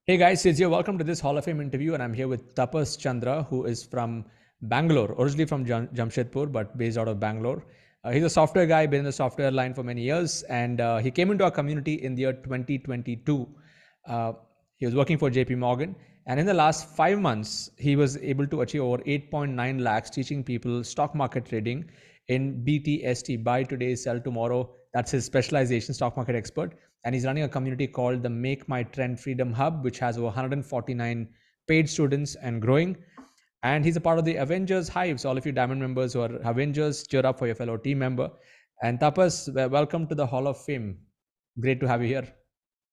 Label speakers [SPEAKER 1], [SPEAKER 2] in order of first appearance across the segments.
[SPEAKER 1] Hey guys, it's here. Welcome to this Hall of Fame interview, and I'm here with Tapas Chandra, who is from Bangalore, originally from Jamshedpur, but based out of Bangalore. He's a software guy, been in the software line for many years, and he came into our community in the year 2022. Uh, he was working for JP Morgan, and in the last 5 months, he was able to achieve over 8.9 lakhs teaching people stock market trading in BTST, buy today, sell tomorrow. That's his specialization, stock market expert. And he's running a community called the Make My Trend Freedom Hub, which has over 149 paid students and growing. And he's a part of the Avengers Hive. So all of you Diamond members who are Avengers, cheer up for your fellow team member. And Tapas, welcome to the Hall of Fame. Great to have you here.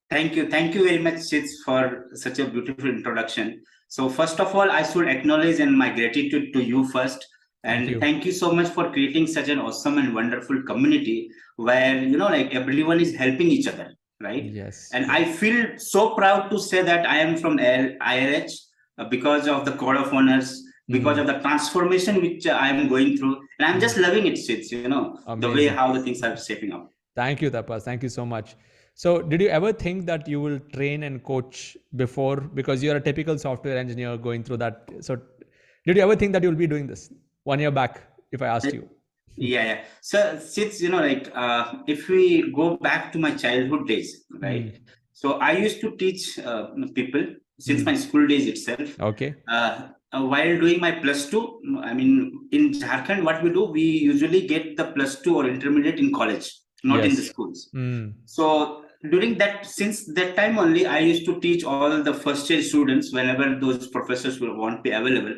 [SPEAKER 2] Thank you. Thank you very much, Sid, for such a beautiful introduction. So first of all, I should acknowledge and my gratitude to you first. And thank you so much for creating such an awesome and wonderful community where, like everyone is helping each other, right?
[SPEAKER 1] Yes.
[SPEAKER 2] And I feel so proud to say that I am from IRH because of the code of honors, because of the transformation which I am going through. And I'm just loving it, Sid, the way how the things are shaping up.
[SPEAKER 1] Thank you, Tapas. Thank you so much. So did you ever think that you will train and coach before, because you're a typical software engineer going through that? So did you ever think that you'll be doing this 1 year back, if I asked you?
[SPEAKER 2] Yeah. So since, if we go back to my childhood days, right? So I used to teach people since my school days itself.
[SPEAKER 1] Okay.
[SPEAKER 2] While doing my +2, I mean, in Jharkhand, what we do, we usually get the +2 or intermediate in college, not in the schools. So during that, since that time only, I used to teach all the first year students whenever those professors won't be available.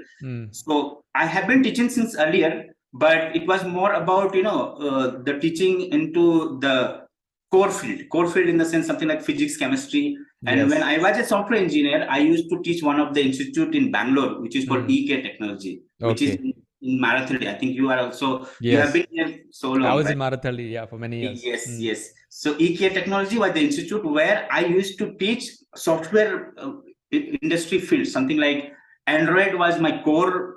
[SPEAKER 2] So I have been teaching since earlier, but it was more about, the teaching into the core field in the sense something like physics, chemistry. And when I was a software engineer, I used to teach one of the institute in Bangalore, which is called EK Technology, which is in Marathali. I think you are also, you have been here so long.
[SPEAKER 1] I was in Marathali, yeah, for many years.
[SPEAKER 2] Yes. So EK Technology was the institute where I used to teach software industry field, something like Android was my core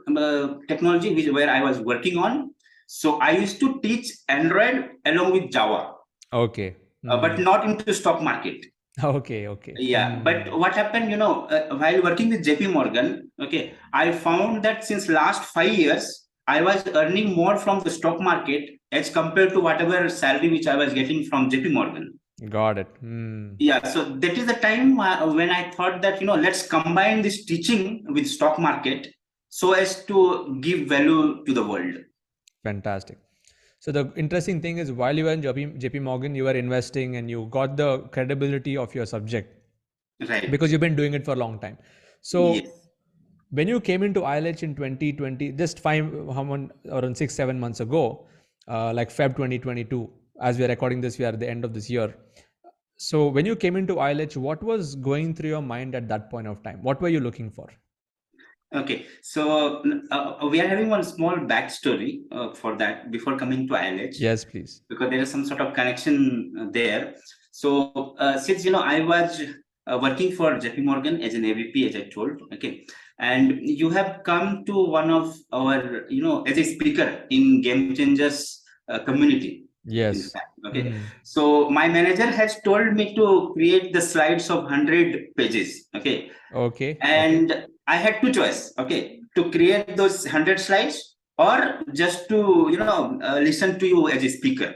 [SPEAKER 2] technology, where I was working on. So I used to teach Android along with Java.
[SPEAKER 1] Okay.
[SPEAKER 2] But not into stock market.
[SPEAKER 1] Okay.
[SPEAKER 2] Yeah. But what happened, while working with JP Morgan, I found that since last 5 years, I was earning more from the stock market as compared to whatever salary which I was getting from JP Morgan.
[SPEAKER 1] Got it.
[SPEAKER 2] Yeah, so that is the time when I thought that, let's combine this teaching with stock market so as to give value to the world.
[SPEAKER 1] Fantastic. So the interesting thing is, while you were in JP Morgan, you were investing and you got the credibility of your subject.
[SPEAKER 2] Right.
[SPEAKER 1] Because you've been doing it for a long time. So when you came into ILH in 2020, just around 6-7 months ago, like Feb 2022, as we're recording this, we are at the end of this year. So when you came into ILH, what was going through your mind at that point of time? What were you looking for?
[SPEAKER 2] Okay, so we are having one small backstory for that before coming to ILH.
[SPEAKER 1] Yes, please.
[SPEAKER 2] Because there is some sort of connection there. So since, I was working for JP Morgan as an AVP, as I told, and you have come to one of our, as a speaker in Game Changers community.
[SPEAKER 1] Yes.
[SPEAKER 2] So my manager has told me to create the slides of 100 pages. And I had two choices. To create those 100 slides or just to, listen to you as a speaker.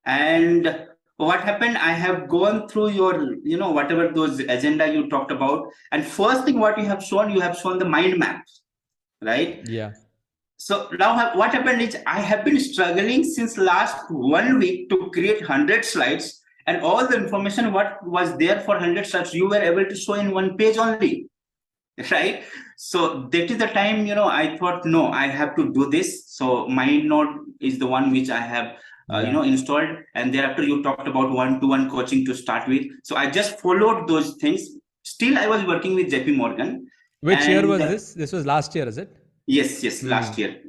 [SPEAKER 2] And what happened, I have gone through your, whatever those agenda you talked about. And first thing what you have shown the mind map, right?
[SPEAKER 1] Yeah.
[SPEAKER 2] So now what happened is I have been struggling since last 1 week to create 100 slides, and all the information what was there for 100 slides, you were able to show in 1 page only, right? So that is the time, I thought, no, I have to do this. So MindNode is the one which I have, installed. And thereafter you talked about one-to-one coaching to start with. So I just followed those things. Still, I was working with JP Morgan.
[SPEAKER 1] Which year was this? This was last year, is it?
[SPEAKER 2] Yes, last year.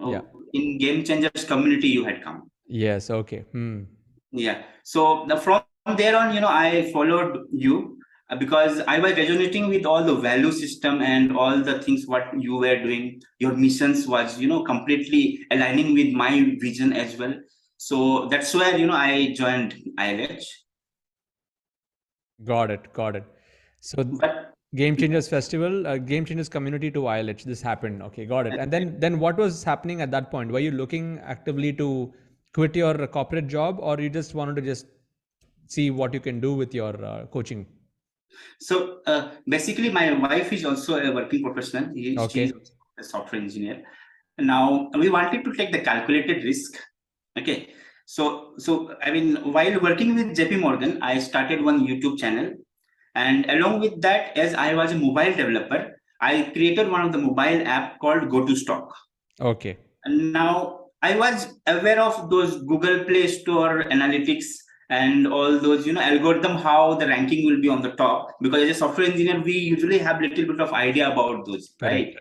[SPEAKER 2] In Game Changers community, you had come.
[SPEAKER 1] Yes, okay.
[SPEAKER 2] Yeah. So from there on, I followed you because I was resonating with all the value system and all the things what you were doing. Your missions was, completely aligning with my vision as well. So that's where, I joined ILH.
[SPEAKER 1] Got it. So, Game Changers Festival, Game Changers community to ILH. This happened. Okay, got it. And then what was happening at that point? Were you looking actively to quit your corporate job, or you just wanted to just see what you can do with your coaching?
[SPEAKER 2] So basically, my wife is also a working professional. She is a software engineer. Now we wanted to take the calculated risk. Okay. So I mean, while working with JP Morgan, I started one YouTube channel. And along with that, as I was a mobile developer, I created one of the mobile app called Go to Stock.
[SPEAKER 1] Okay.
[SPEAKER 2] And now I was aware of those Google Play Store analytics and all those, algorithm, how the ranking will be on the top. Because as a software engineer, we usually have little bit of idea about those, right?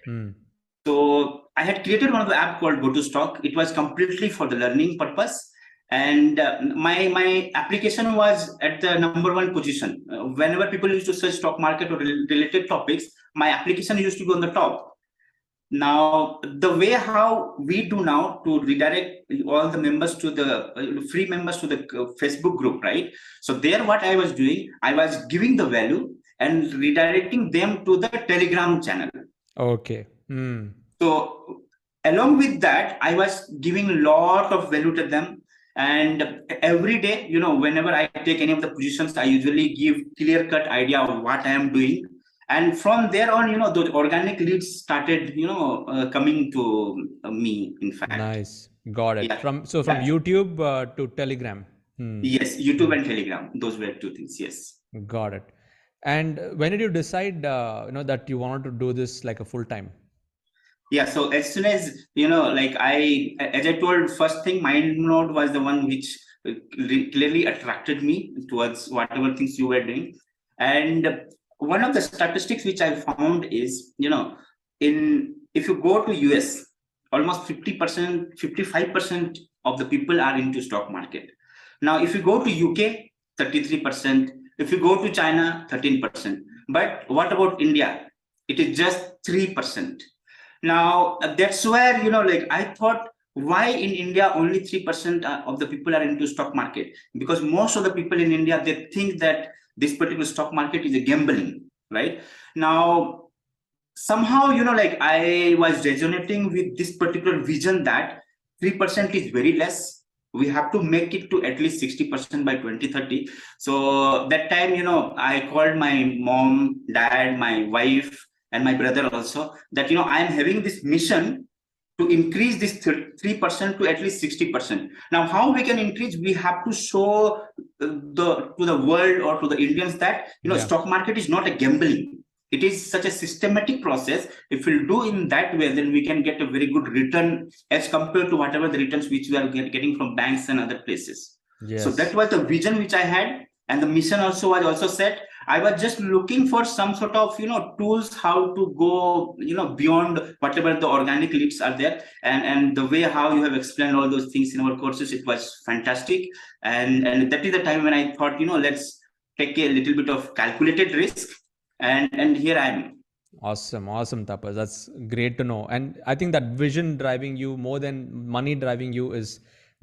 [SPEAKER 2] So I had created one of the app called Go to Stock. It was completely for the learning purpose. And my application was at the number one position. Whenever people used to search stock market or related topics, my application used to be on the top. Now, the way how we do now to redirect all the members to the free members to the Facebook group, right? So there, what I was doing, I was giving the value and redirecting them to the Telegram channel.
[SPEAKER 1] Okay.
[SPEAKER 2] So along with that, I was giving a lot of value to them. And every day, whenever I take any of the positions, I usually give clear-cut idea of what I am doing. And from there on, those organic leads started, coming to me, in fact.
[SPEAKER 1] Nice. Got it. Yeah. From YouTube to Telegram.
[SPEAKER 2] Yes, YouTube and Telegram. Those were two things. Yes.
[SPEAKER 1] Got it. And when did you decide, that you wanted to do this like a full time?
[SPEAKER 2] Yeah. So as soon as, as I told, first thing, MindNode was the one which clearly attracted me towards whatever things you were doing. And one of the statistics which I found is, if you go to US, almost 50%, 55% of the people are into stock market. Now, if you go to UK, 33%. If you go to China, 13%. But what about India? It is just 3%. Now, that's where, I thought, why in India only 3% of the people are into stock market? Because most of the people in India, they think that this particular stock market is a gambling, right? Now, somehow, I was resonating with this particular vision that 3% is very less. We have to make it to at least 60% by 2030. So that time, I called my mom, dad, my wife, and my brother also, that, I'm having this mission to increase this 3% to at least 60%. Now, how we can increase? We have to show to the world or to the Indians that, stock market is not a gambling. It is such a systematic process. If we'll do in that way, then we can get a very good return as compared to whatever the returns which we are getting from banks and other places. Yes. So that was the vision which I had, and the mission also was also set. I was just looking for some sort of, tools how to go, beyond whatever the organic leads are there. And the way how you have explained all those things in our courses, it was fantastic. And that is the time when I thought, let's take a little bit of calculated risk. And here I am.
[SPEAKER 1] Awesome, Tapas. That's great to know. And I think that vision driving you more than money driving you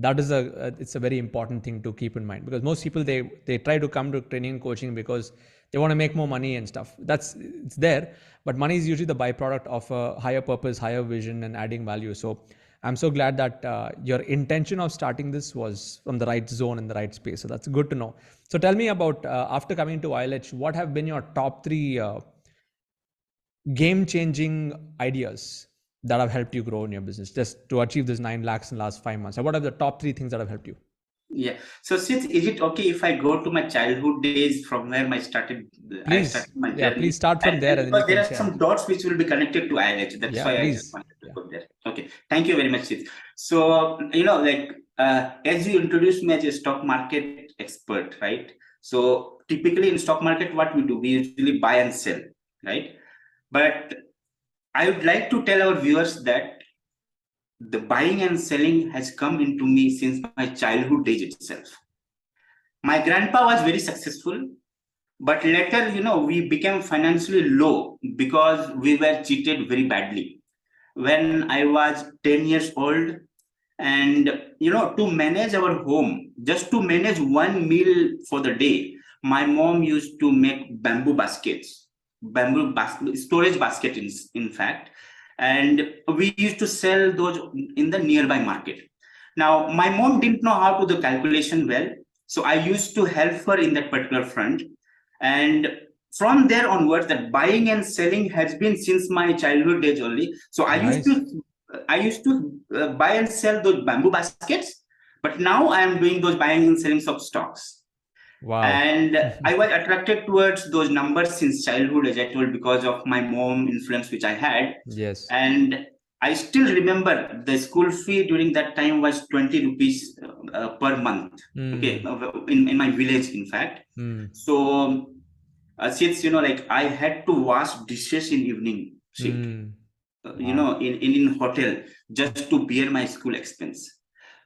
[SPEAKER 1] it's a very important thing to keep in mind, because most people they try to come to training and coaching because they want to make more money and stuff. It's there, but money is usually the byproduct of a higher purpose, higher vision, and adding value. So I'm so glad that your intention of starting this was from the right zone and the right space. So that's good to know. So tell me about after coming to ILH, what have been your top 3 game-changing ideas that have helped you grow in your business, just to achieve this 9 lakhs in the last 5 months? So what are the top 3 things that have helped you?
[SPEAKER 2] Yeah. So since, is it okay if I go to my childhood days from where I started my journey?
[SPEAKER 1] Please start from there.
[SPEAKER 2] Because there are some dots which will be connected to ILH. That's why I just wanted to go there. Okay. Thank you very much, Sid. So, as you introduced me as a stock market expert, right? So typically in stock market, what we do, we usually buy and sell, right? But I would like to tell our viewers that the buying and selling has come into me since my childhood days itself. My grandpa was very successful, but later, we became financially low because we were cheated very badly. When I was 10 years old, and, to manage our home, just to manage one meal for the day, my mom used to make bamboo baskets. bamboo storage basket in fact, and we used to sell those in the nearby market. Now, my mom didn't know how to do the calculation well, so I used to help her in that particular front. And from there onwards, that buying and selling has been since my childhood age only. So I used to buy and sell those bamboo baskets, but now I am doing those buying and selling of stocks.
[SPEAKER 1] Wow.
[SPEAKER 2] And I was attracted towards those numbers since childhood, as I told, because of my mom influence which I had.
[SPEAKER 1] Yes.
[SPEAKER 2] And I still remember the school fee during that time was 20 rupees per month. Okay, in my village, in fact. So since like I had to wash dishes in evening shift, in hotel, just to bear my school expense.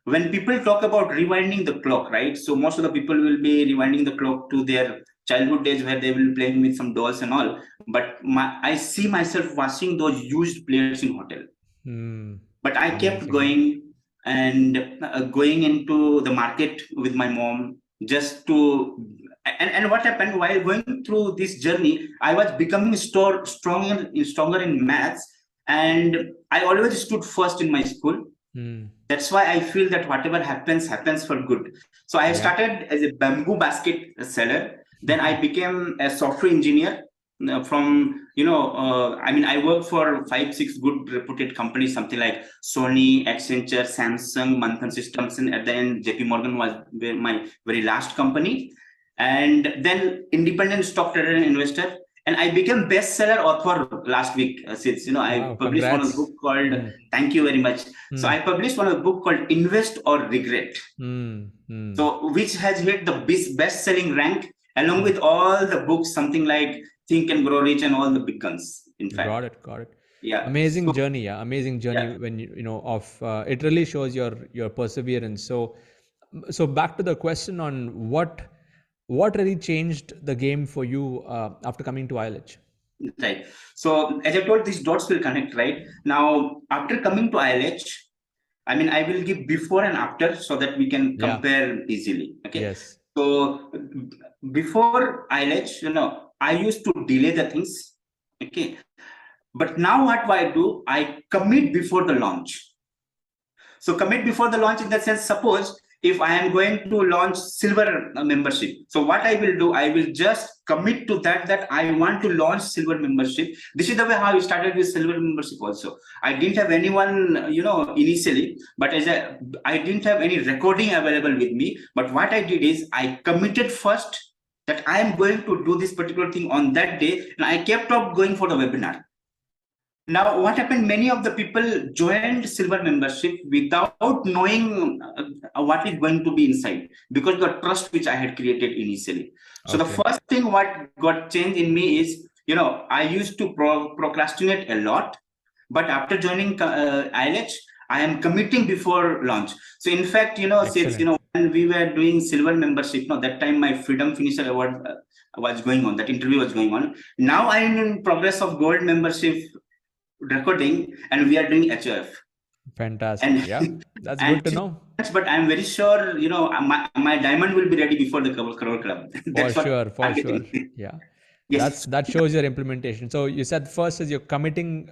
[SPEAKER 2] When people talk about rewinding the clock, right? So most of the people will be rewinding the clock to their childhood days where they will be playing with some dolls and all. But I see myself washing those used plates in hotel. But I kept going and going into the market with my mom just to. And what happened while going through this journey, I was becoming stronger in maths, and I always stood first in my school. That's why I feel that whatever happens for good. So I started as a bamboo basket seller. Then I became a software engineer. From I worked for 5-6 good reputed companies, something like Sony, Accenture, Samsung, Manthan Systems, and at the end JP Morgan was my very last company. And then independent stock trader and investor. And I became bestseller author last week. Since I published one of the book called Thank You Very Much. So I published one of the book called Invest or Regret. So which has hit the best-selling rank along with all the books, something like Think and Grow Rich and all the big guns. In fact,
[SPEAKER 1] got it.
[SPEAKER 2] Yeah,
[SPEAKER 1] amazing journey. When it really shows your perseverance. So back to the question on what really changed the game for you after coming to ILH?
[SPEAKER 2] Right. So as I told, these dots will connect, right? Now, after coming to ILH, I will give before and after so that we can compare easily. Okay.
[SPEAKER 1] Yes.
[SPEAKER 2] So before ILH, I used to delay the things. Okay. But now what I do, I commit before the launch. So commit before the launch in that sense, suppose if I am going to launch silver membership. So what I will do, I will just commit to that I want to launch silver membership. This is the way how I started with silver membership also. I didn't have anyone, initially, but I didn't have any recording available with me. But what I did is I committed first that I am going to do this particular thing on that day. And I kept up going for the webinar. Now, what happened? Many of the people joined silver membership without knowing what is going to be inside, because the trust which I had created initially. So the first thing what got changed in me is, I used to procrastinate a lot, but after joining ILH, I am committing before launch. So in fact, since when we were doing silver membership, that time my Freedom Finisher Award was going on. That interview was going on. Now I am in progress of gold membership recording, and we are doing HOF.
[SPEAKER 1] Fantastic. That's good to know.
[SPEAKER 2] But I'm very sure, my diamond will be ready before the Crore Club.
[SPEAKER 1] For sure. Yeah. Yes. That shows your implementation. So you said first is you're committing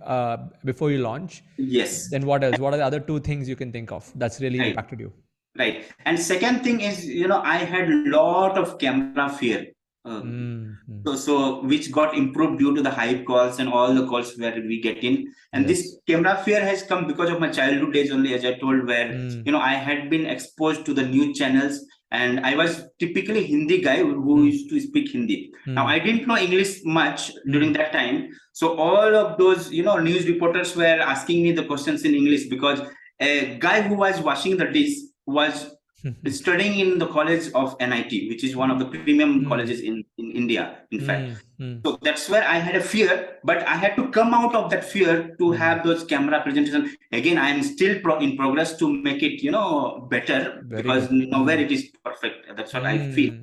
[SPEAKER 1] before you launch.
[SPEAKER 2] Yes.
[SPEAKER 1] Then what else? What are the other two things you can think of that's really impacted you?
[SPEAKER 2] Right. And second thing is, I had a lot of camera fear. So which got improved due to the hype calls and all the calls where we get in. And this camera fear has come because of my childhood days only, as I told, where, I had been exposed to the news channels, and I was typically Hindi guy who used to speak Hindi. Now, I didn't know English much during that time. So all of those, news reporters were asking me the questions in English, because a guy who was washing the dish was studying in the college of NIT, which is one of the premium colleges in India, in fact. So that's where I had a fear, but I had to come out of that fear to have those camera presentations. Again, I am still in progress to make it, better, because nowhere it is perfect. That's what I feel.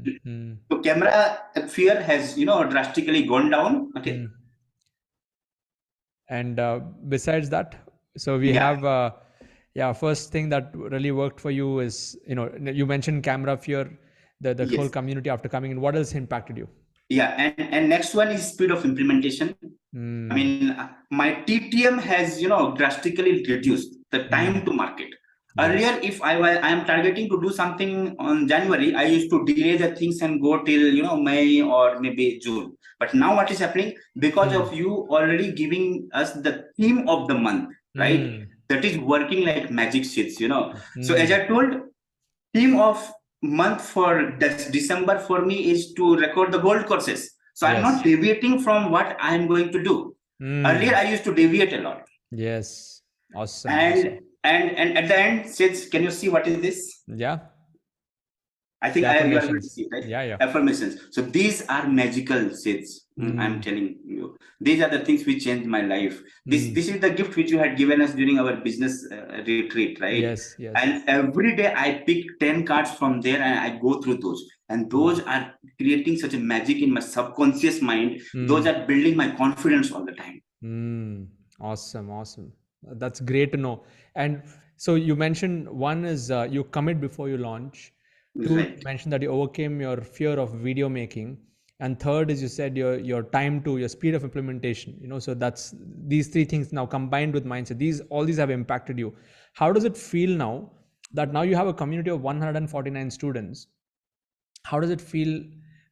[SPEAKER 2] So camera fear has, drastically gone down. Okay.
[SPEAKER 1] And besides that, so we have... first thing that really worked for you is, you mentioned camera fear, the whole community after coming in. What else impacted you?
[SPEAKER 2] Yeah, and next one is speed of implementation. I mean, my TTM has, drastically reduced the time to market.
[SPEAKER 1] Yes.
[SPEAKER 2] Earlier, if I am targeting to do something on January, I used to delay the things and go till, May or maybe June. But now what is happening, because of you already giving us the theme of the month, right? That is working like magic sheets. So as I told, theme of month for December for me is to record the gold courses. So I'm not
[SPEAKER 1] Yes.
[SPEAKER 2] deviating from what I'm going to do. Earlier, I used to deviate a lot.
[SPEAKER 1] Yes. Awesome.
[SPEAKER 2] And
[SPEAKER 1] Awesome.
[SPEAKER 2] and at the end, says, can you see what is this?
[SPEAKER 1] Yeah.
[SPEAKER 2] I think
[SPEAKER 1] The
[SPEAKER 2] you are going to
[SPEAKER 1] affirmations.
[SPEAKER 2] see it, right?
[SPEAKER 1] Yeah. Yeah.
[SPEAKER 2] Affirmations. So these are magical seeds. I'm telling you, these are the things which changed my life. This is the gift which you had given us during our business retreat, right?
[SPEAKER 1] Yes. Yes.
[SPEAKER 2] And every day I pick 10 cards from there and I go through those. And those are creating such a magic in my subconscious mind. Those are building my confidence all the time.
[SPEAKER 1] Awesome. Awesome. That's great to know. And so you mentioned one is you commit before you launch. Two, you
[SPEAKER 2] Right.
[SPEAKER 1] mentioned that you overcame your fear of video making. And third is you said your time to your speed of implementation. So that's these three things now combined with mindset. All these have impacted you. How does it feel now that now you have a community of 149 students? How does it feel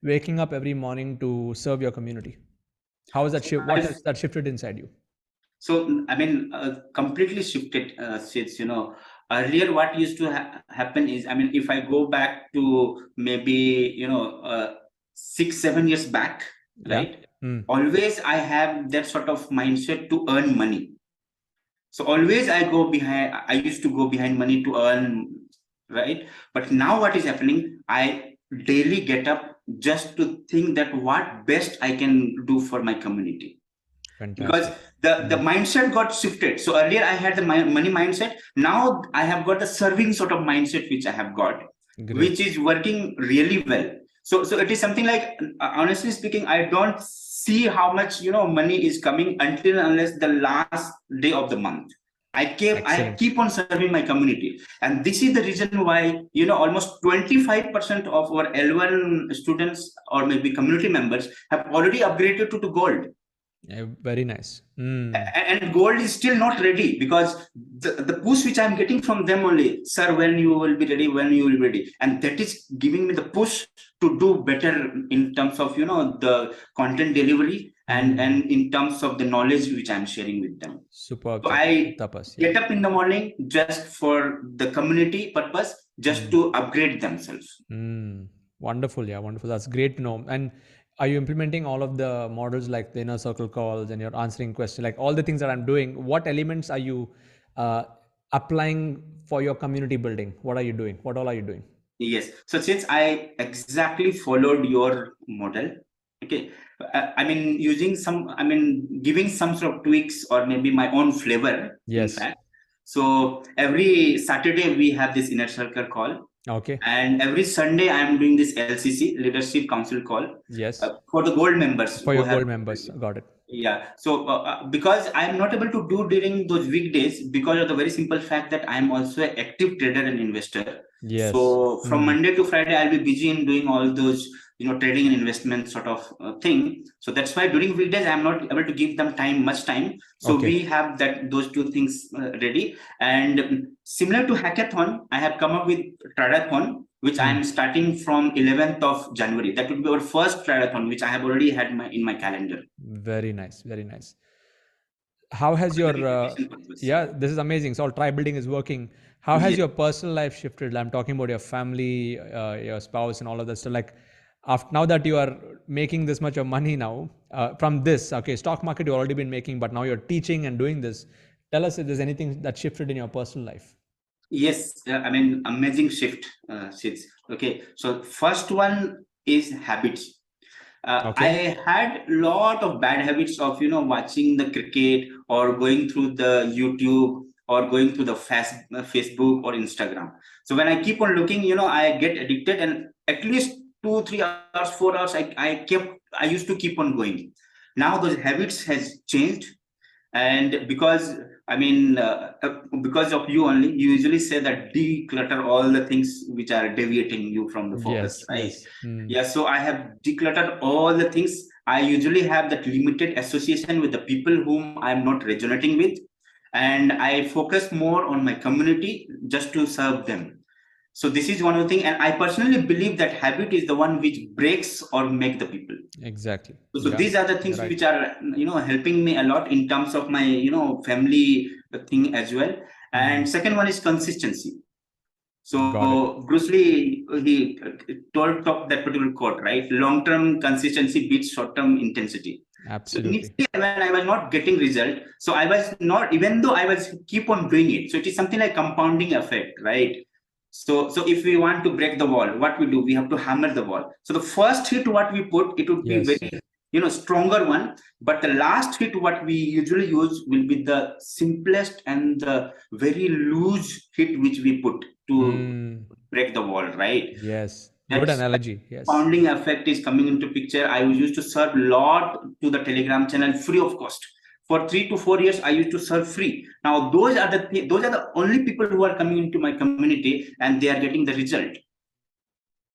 [SPEAKER 1] waking up every morning to serve your community? How is that
[SPEAKER 2] So
[SPEAKER 1] shift? What
[SPEAKER 2] I
[SPEAKER 1] has that shifted inside you?
[SPEAKER 2] So, I mean, completely shifted seats. Earlier what used to happen is, I mean, if I go back to maybe, 6, 7 years back,
[SPEAKER 1] Yeah.
[SPEAKER 2] right? Always I have that sort of mindset to earn money. So always I used to go behind money to earn, right? But now what is happening, I daily get up just to think that what best I can do for my community, because
[SPEAKER 1] Fantastic.
[SPEAKER 2] the mindset got shifted. So earlier I had the money mindset. Now I have got the serving sort of mindset which I have got, which
[SPEAKER 1] Great.
[SPEAKER 2] is working really well. So it is something like, honestly speaking, I don't see how much money is coming until unless the last day of the month. I
[SPEAKER 1] Excellent.
[SPEAKER 2] keep on serving my community, and this is the reason why almost 25% of our L1 students or maybe community members have already upgraded to gold.
[SPEAKER 1] Yeah, very nice.
[SPEAKER 2] And gold is still not ready, because the push which I'm getting from them only, sir, when you will be ready, when you will be ready, and that is giving me the push to do better in terms of the content delivery, and in terms of the knowledge which I'm sharing with them.
[SPEAKER 1] Superb,
[SPEAKER 2] So I
[SPEAKER 1] Tapas. Yeah.
[SPEAKER 2] get up in the morning just for the community purpose, just to upgrade themselves.
[SPEAKER 1] Wonderful. Yeah, wonderful. That's great to know. And are you implementing all of the models like the inner circle calls and you're answering questions, like all the things that I'm doing? What elements are you uh, applying for your community building? What are you doing? What all are you doing?
[SPEAKER 2] Yes. So since I exactly followed your model, okay, I mean, giving some sort of tweaks or maybe my own flavor, in
[SPEAKER 1] Yes.
[SPEAKER 2] fact. So every Saturday we have this inner circle call,
[SPEAKER 1] Okay.
[SPEAKER 2] and every Sunday I'm doing this LCC, Leadership Council call,
[SPEAKER 1] Yes.
[SPEAKER 2] for the gold members
[SPEAKER 1] For
[SPEAKER 2] who
[SPEAKER 1] your
[SPEAKER 2] have.
[SPEAKER 1] gold members. Got it.
[SPEAKER 2] Yeah. So because I'm not able to do during those weekdays, because of the very simple fact that I'm also an active trader and investor.
[SPEAKER 1] Yes.
[SPEAKER 2] So from Monday to Friday, I'll be busy in doing all those, trading and investment sort of thing. So that's why during weekdays, I'm not able to give them much time. So
[SPEAKER 1] Okay.
[SPEAKER 2] we have those two things ready. And similar to hackathon, I have come up with triathlon, which I am starting from 11th of January. That would be our first triathlon, which I have already had in my calendar.
[SPEAKER 1] Very nice. Very nice. How has your yeah, this is amazing. So all tribe building is working. How has
[SPEAKER 2] Yes.
[SPEAKER 1] your personal life shifted? I'm talking about your family, your spouse, and all of that stuff. Like, after now that you are making this much of money now from this, okay, stock market you've already been making, but now you're teaching and doing this. Tell us if there's anything that shifted in your personal life.
[SPEAKER 2] Yes, I mean, amazing shift, Sids. Okay, so first one is habits.
[SPEAKER 1] Okay.
[SPEAKER 2] I had lot of bad habits of watching the cricket or going through the YouTube or going through the Facebook or Instagram. So when I keep on looking, I get addicted, and at least 2, 3 hours, 4 hours, I used to keep on going. Now those habits has changed, and because I mean, because of you only, you usually say that declutter all the things which are deviating you from the focus,
[SPEAKER 1] Yes,
[SPEAKER 2] right?
[SPEAKER 1] yes.
[SPEAKER 2] Yeah, so I have decluttered all the things. I usually have that limited association with the people whom I'm not resonating with, and I focus more on my community just to serve them. So this is one of the thing, and I personally believe that habit is the one which breaks or make the people.
[SPEAKER 1] Exactly.
[SPEAKER 2] So
[SPEAKER 1] Yeah,
[SPEAKER 2] these are the
[SPEAKER 1] you're
[SPEAKER 2] things
[SPEAKER 1] right.
[SPEAKER 2] which are helping me a lot in terms of my family thing as well. And second one is consistency.
[SPEAKER 1] Got it.
[SPEAKER 2] So Bruce Lee, he talked that particular quote, right? Long-term consistency beats short-term intensity. So
[SPEAKER 1] Absolutely.
[SPEAKER 2] initially, when I was not getting result, so I was not, even though I was keep on doing it. So it is something like compounding effect, right? So if we want to break the wall, what we do, we have to hammer the wall. So the first hit, what we put, it would be
[SPEAKER 1] Yes.
[SPEAKER 2] very stronger one, but the last hit, what we usually use, will be the simplest and the very loose hit which we put to break the wall, right?
[SPEAKER 1] Yes. Good
[SPEAKER 2] That's
[SPEAKER 1] analogy. Yes.
[SPEAKER 2] compounding effect is coming into picture. I used to serve lot to the Telegram channel free of cost. For 3 to 4 years, I used to serve free. Now those are the only people who are coming into my community, and they are getting the result.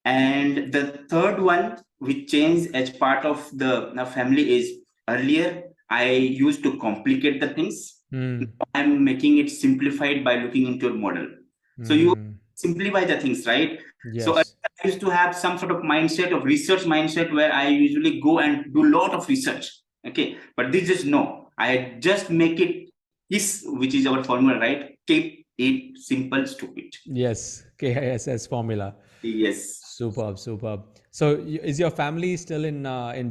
[SPEAKER 2] And the third one, which changed as part of the family, is earlier I used to complicate the things. I'm making it simplified by looking into a model. So you simplify the things, right? So I
[SPEAKER 1] Yes.
[SPEAKER 2] used to have some sort of mindset of research mindset where I usually go and do a lot of research. Okay, but this is no. I just make it this, which is our formula, right? Keep it simple, stupid.
[SPEAKER 1] Yes. KISS formula.
[SPEAKER 2] Yes.
[SPEAKER 1] Superb, superb. So, is your family still in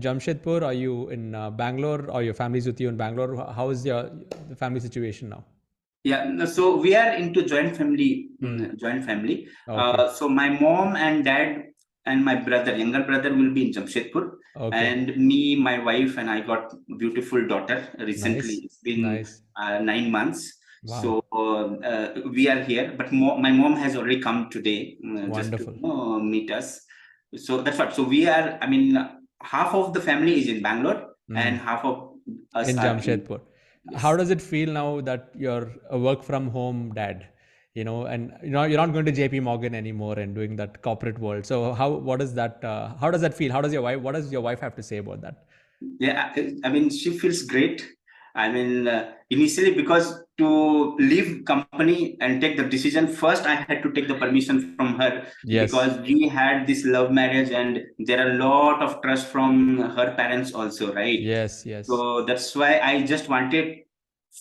[SPEAKER 1] Jamshedpur? Are you in Bangalore? Or your family's with you in Bangalore? How is your the family situation now?
[SPEAKER 2] Yeah, no, so we are into joint family. Joint family.
[SPEAKER 1] Okay.
[SPEAKER 2] So my mom and dad and my brother, younger brother, will be in Jamshedpur,
[SPEAKER 1] Okay.
[SPEAKER 2] and me, my wife, and I got beautiful daughter recently.
[SPEAKER 1] Nice.
[SPEAKER 2] It's been
[SPEAKER 1] Nice.
[SPEAKER 2] 9 months.
[SPEAKER 1] Wow.
[SPEAKER 2] So we are here, but my mom has already come today just to
[SPEAKER 1] Wonderful.
[SPEAKER 2] meet us. So that's what. So we are. I mean, half of the family is in Bangalore, and half of us
[SPEAKER 1] In
[SPEAKER 2] are in.
[SPEAKER 1] Jamshedpur. How
[SPEAKER 2] Yes.
[SPEAKER 1] does it feel now that you're a work from home dad? And you're not going to JP Morgan anymore and doing that corporate world. So what is that? How does that feel? What does your wife have to say about that?
[SPEAKER 2] Yeah, I mean, she feels great. I mean, initially, because to leave company and take the decision, first I had to take the permission from her,
[SPEAKER 1] Yes.
[SPEAKER 2] because we had this love marriage and there are a lot of trust from her parents also, right?
[SPEAKER 1] Yes. Yes.
[SPEAKER 2] So that's why I just wanted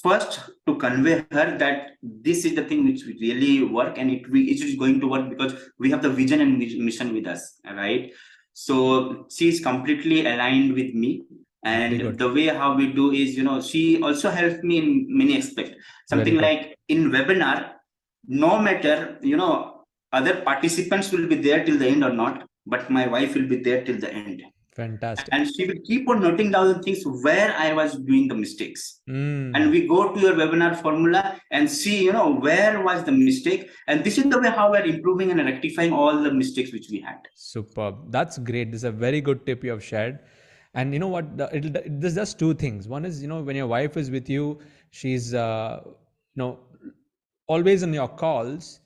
[SPEAKER 2] first to convey her that this is the thing which will really work, and it is going to work because we have the vision and mission with us, right? So she is completely aligned with me,
[SPEAKER 1] Very
[SPEAKER 2] and
[SPEAKER 1] good.
[SPEAKER 2] the way how we do is, she also helped me in many aspects.
[SPEAKER 1] Very
[SPEAKER 2] Something
[SPEAKER 1] good.
[SPEAKER 2] like in webinar, no matter other participants will be there till the end or not, but my wife will be there till the end,
[SPEAKER 1] Fantastic.
[SPEAKER 2] and she will keep on noting down the things where I was doing the mistakes. And
[SPEAKER 1] Mm.
[SPEAKER 2] we go to your webinar formula and see, where was the mistake, and this is the way how we're improving and rectifying all the mistakes which we had.
[SPEAKER 1] Superb. That's great. This is a very good tip you have shared. And you know what? This does two things. One is, when your wife is with you, she's, always on your calls,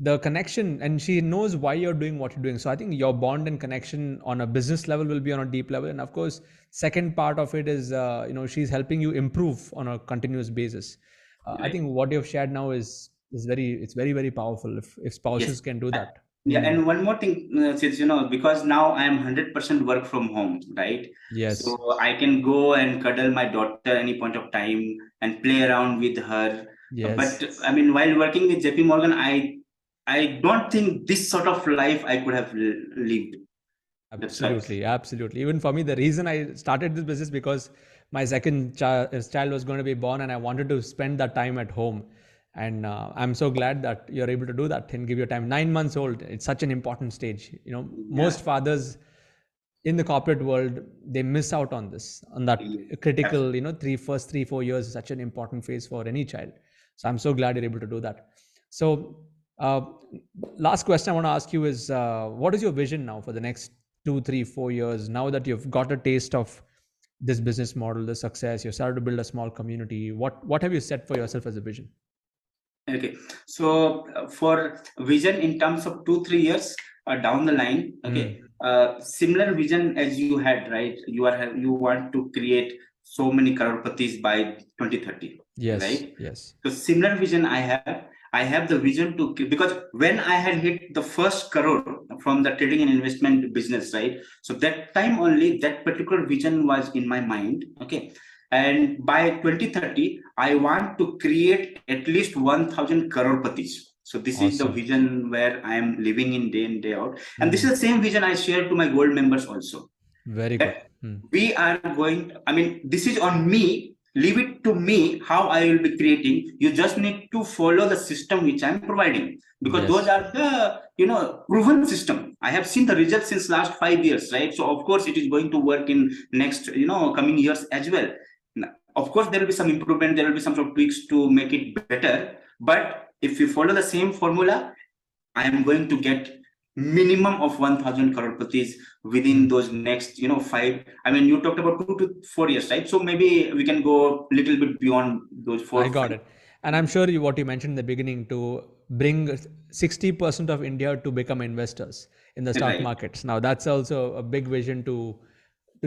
[SPEAKER 1] the connection, and she knows why you're doing what you're doing. So I think your bond and connection on a business level will be on a deep level. And of course, second part of it is, she's helping you improve on a continuous basis. I
[SPEAKER 2] Right.
[SPEAKER 1] think what you've shared now it's very, very powerful if
[SPEAKER 2] Yes.
[SPEAKER 1] spouses can do that.
[SPEAKER 2] Yeah, and one more thing, since because now I am 100% work from home, right?
[SPEAKER 1] Yes.
[SPEAKER 2] So I can go and cuddle my daughter any point of time and play around with her.
[SPEAKER 1] Yes,
[SPEAKER 2] But I mean, while working with JP Morgan, I don't think this sort of life I could have lived. That's right.
[SPEAKER 1] absolutely, absolutely. Even for me, the reason I started this business because my second child was going to be born, and I wanted to spend that time at home. And I'm so glad that you're able to do that and give your time. 9 months old, it's such an important stage.
[SPEAKER 2] Yeah.
[SPEAKER 1] Most fathers in the corporate world, they miss out on that
[SPEAKER 2] Yes,
[SPEAKER 1] critical,
[SPEAKER 2] absolutely.
[SPEAKER 1] first 3 4 years is such an important phase for any child. So I'm so glad you're able to do that. So uh, last question I want to ask you is, what is your vision now for the next 2 3 4 years, now that you've got a taste of this business model, the success? You started to build a small community. What have you set for yourself as a vision?
[SPEAKER 2] Okay, so for vision in terms of 2-3 years down the line, okay, similar vision as you had, right? You want to create so many crororepatis by 2030,
[SPEAKER 1] Yes,
[SPEAKER 2] right?
[SPEAKER 1] yes.
[SPEAKER 2] So similar vision I have. I have the vision to, because when I had hit the first crore from the trading and investment business, right? So that time only that particular vision was in my mind. Okay, and by 2030 I want to create at least 1000 crororepatis. So this is the
[SPEAKER 1] Awesome.
[SPEAKER 2] vision where I am living in day in day out, and this is
[SPEAKER 1] Mm.
[SPEAKER 2] the same vision I share to my gold members also,
[SPEAKER 1] Very good.
[SPEAKER 2] that we are going, I mean, this is on me, leave it to me how I will be creating. You just need to follow the system which I'm providing, because those
[SPEAKER 1] Yes.
[SPEAKER 2] are the proven system. I have seen the results since last 5 years, right? So of course it is going to work in next coming years as well. Of course there will be some improvement, there will be some sort of tweaks to make it better, but if you follow the same formula, I am going to get minimum of 1000 crororepatis within those next five. I mean, you talked about 2 to 4 years, right? So maybe we can go a little bit beyond those four
[SPEAKER 1] I
[SPEAKER 2] or
[SPEAKER 1] got
[SPEAKER 2] five.
[SPEAKER 1] it. And I'm sure what you mentioned in the beginning, to bring 60% of India to become investors in the stock
[SPEAKER 2] Right.
[SPEAKER 1] markets. Now that's also a big vision to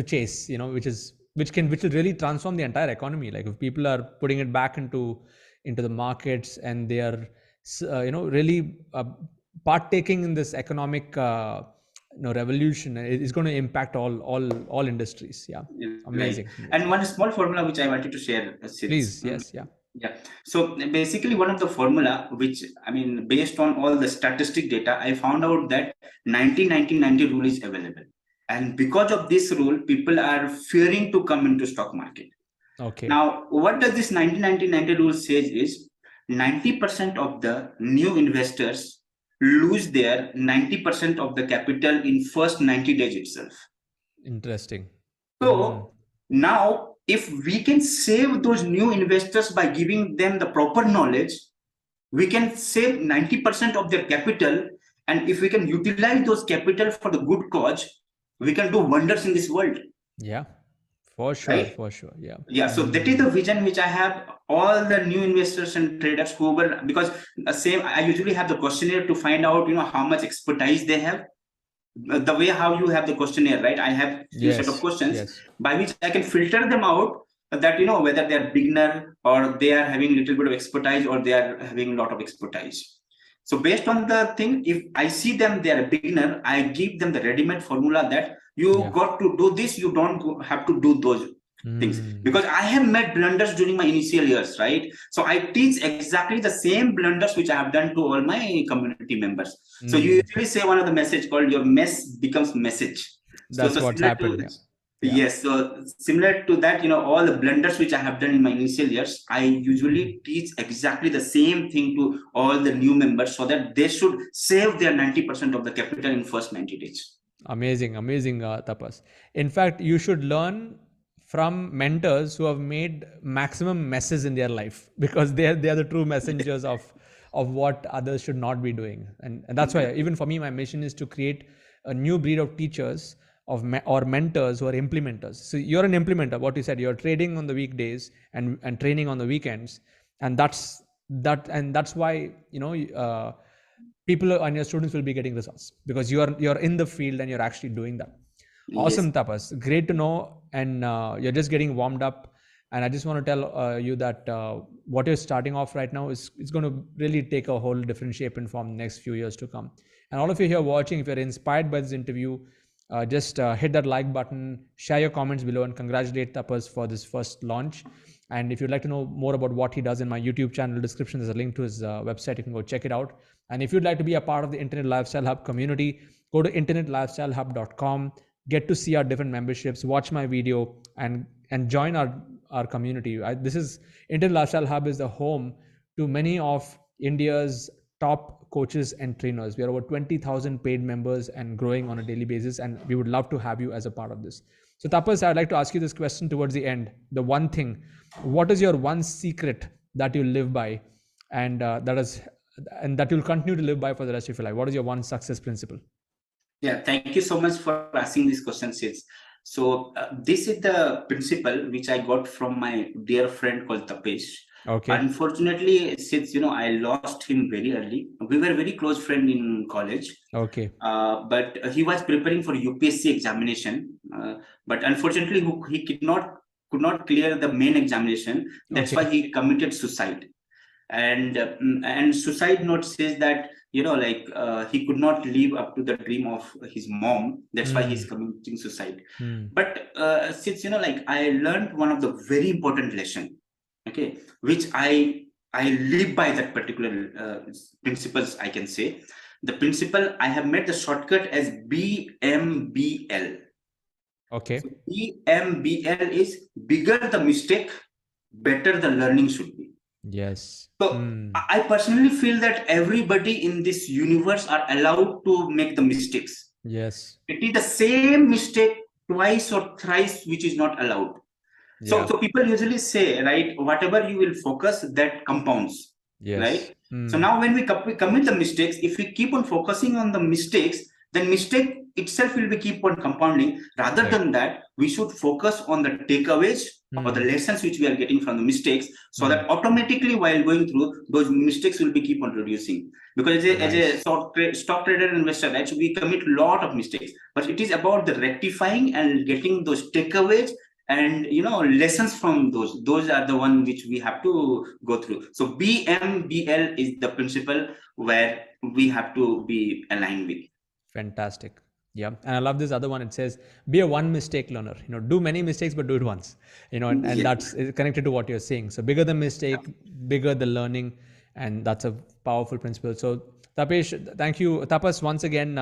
[SPEAKER 1] chase, which will really transform the entire economy. Like if people are putting it back into the markets, and they are really partaking in this economic revolution, it is going to impact all industries. Yeah.
[SPEAKER 2] Right.
[SPEAKER 1] Amazing,
[SPEAKER 2] And
[SPEAKER 1] amazing.
[SPEAKER 2] one small formula which I wanted to share, Sid.
[SPEAKER 1] Please. Yes. Yeah.
[SPEAKER 2] Yeah. So basically, one of the formula which, I mean, based on all the statistic data, I found out that 90-90-90 rule is available. And because of this rule, people are fearing to come into stock market.
[SPEAKER 1] Okay.
[SPEAKER 2] Now, what does this 90-90-90 rule says is 90% of the new investors lose their 90% of the capital in first 90 days itself.
[SPEAKER 1] Interesting.
[SPEAKER 2] So now, if we can save those new investors by giving them the proper knowledge, we can save 90% of their capital. And if we can utilize those capital for the good cause, we can do wonders in this world,
[SPEAKER 1] Yeah, for sure,
[SPEAKER 2] right?
[SPEAKER 1] for sure. Yeah.
[SPEAKER 2] Yeah, so that is the vision which I have. All the new investors and traders who were, because same, I usually have the questionnaire to find out, how much expertise they have. The way how you have the questionnaire, right? I have few set of
[SPEAKER 1] Yes,
[SPEAKER 2] questions
[SPEAKER 1] yes.
[SPEAKER 2] by which I can filter them out, that whether they are beginner or they are having little bit of expertise or they are having a lot of expertise. So based on the thing, if I see them they are a beginner, I give them the ready-made formula that you
[SPEAKER 1] Yeah.
[SPEAKER 2] got to do this, you don't have to do those things, because I have made blunders during my initial years, right? So I teach exactly the same blunders which I have done to all my community members. So you usually say one of the message called your mess becomes message. So
[SPEAKER 1] That's what's
[SPEAKER 2] similar to,
[SPEAKER 1] happened. Yeah. Yeah.
[SPEAKER 2] yes, so similar to that, all the blunders which I have done in my initial years, I usually teach exactly the same thing to all the new members, so that they should save their 90% of the capital in first 90 days.
[SPEAKER 1] Amazing, amazing, Tapas. In fact, you should learn from mentors who have made maximum messes in their life, because they are the true messengers of what others should not be doing. And that's why even for me, my mission is to create a new breed of teachers or mentors who are implementers. So you're an implementer. What you said, you're trading on the weekdays and training on the weekends, and that's why people and your students will be getting results, because you're in the field and you're actually doing that.
[SPEAKER 2] Yes.
[SPEAKER 1] Awesome, Tapas. Great to know. And you're just getting warmed up. And I just want to tell you that what you're starting off right now is going to really take a whole different shape and form next few years to come. And all of you here watching, if you're inspired by this interview, just hit that like button, share your comments below, and congratulate Tapas for this first launch. And if you'd like to know more about what he does, in my YouTube channel description, there's a link to his website. You can go check it out. And if you'd like to be a part of the Internet Lifestyle Hub community, go to internetlifestylehub.com, get to see our different memberships, watch my video, and join our community. This is Internet Lifestyle Hub is the home to many of India's top coaches and trainers. We are over 20,000 paid members and growing on a daily basis, and we would love to have you as a part of this. So Tapas, I'd like to ask you this question towards the end. The one thing, what is your one secret that you live by, and that you'll continue to live by for the rest of your life? What is your one success principle?
[SPEAKER 2] Yeah, thank you so much for asking this question, Sid. So this is the principle which I got from my dear friend called Tapesh.
[SPEAKER 1] Okay.
[SPEAKER 2] Unfortunately, since I lost him very early. We were very close friend in college.
[SPEAKER 1] Okay.
[SPEAKER 2] But he was preparing for UPSC examination. But unfortunately, he could not clear the main examination. That's
[SPEAKER 1] Okay.
[SPEAKER 2] why he committed suicide. And suicide note says that he could not live up to the dream of his mom. That's why he's committing suicide. But since I learned one of the very important lesson, okay, which I live by that particular principles. I can say the principle I have made the shortcut as BMBL.
[SPEAKER 1] Okay.
[SPEAKER 2] So BMBL is bigger the mistake, better the learning should be.
[SPEAKER 1] Yes.
[SPEAKER 2] So I personally feel that everybody in this universe are allowed to make the mistakes.
[SPEAKER 1] Yes.
[SPEAKER 2] It is the same mistake twice or thrice which is not allowed. So people usually say, right, whatever you will focus, that compounds.
[SPEAKER 1] Yes.
[SPEAKER 2] Right. So now when we commit the mistakes, if we keep on focusing on the mistakes, then mistake itself will be keep on compounding. Rather than that, we should focus on the takeaways or the lessons which we are getting from the mistakes, so that automatically while going through, those mistakes will be keep on reducing. Because as a stock trader and investor, right, so we commit a lot of mistakes, but it is about the rectifying and getting those takeaways and lessons from those are the one which we have to go through. So BMBL is the principle where we have to be aligned with.
[SPEAKER 1] Fantastic. Yeah. And I love this other one. It says, be a one mistake learner. Do many mistakes, but do it once. And that's connected to what you're saying. So bigger the mistake, bigger the learning. And that's a powerful principle. So Tapesh, thank you. Tapas, once again,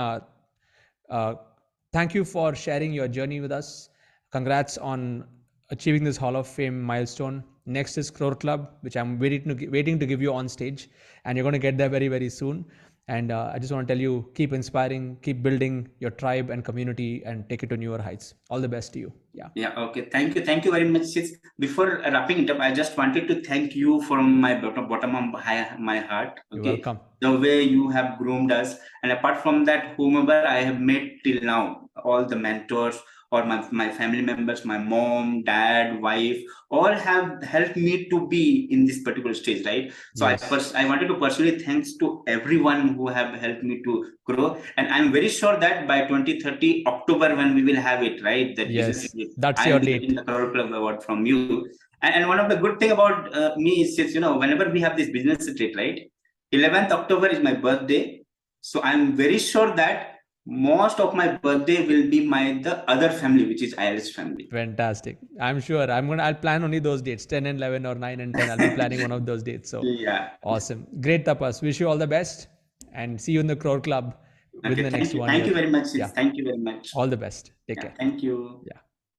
[SPEAKER 1] thank you for sharing your journey with us. Congrats on achieving this Hall of Fame milestone. Next is Crore Club, which I'm waiting to give you on stage. And you're going to get there very, very soon. And I just want to tell you, keep inspiring, keep building your tribe and community, and take it to newer heights. All the best to you. Yeah.
[SPEAKER 2] Yeah. Okay. Thank you. Thank you very much. Before wrapping it up, I just wanted to thank you from my bottom of my heart. Okay.
[SPEAKER 1] You're welcome.
[SPEAKER 2] The way you have groomed us, and apart from that, whomever I have met till now, all the mentors or my family members, my mom, dad, wife, all have helped me to be in this particular stage, right? So I wanted to personally thanks to everyone who have helped me to grow, and I'm very sure that by 2030 October, when we will have it, right, that
[SPEAKER 1] that's your date.
[SPEAKER 2] Getting the Crore Club award from you. And one of the good thing about me is, whenever we have this business retreat, right, 11th October is my birthday, so I'm very sure that most of my birthday will be the other family, which is Irish family.
[SPEAKER 1] Fantastic. I'm sure I'll plan only those dates, 10 and 11 or 9 and 10. I'll be planning one of those dates. So
[SPEAKER 2] yeah.
[SPEAKER 1] Awesome. Great, Tapas. Wish you all the best and see you in the Crore Club within the next 1 year.
[SPEAKER 2] Thank you very much. Yeah. Thank you very much.
[SPEAKER 1] All the best. Take care.
[SPEAKER 2] Thank you.
[SPEAKER 1] Yeah.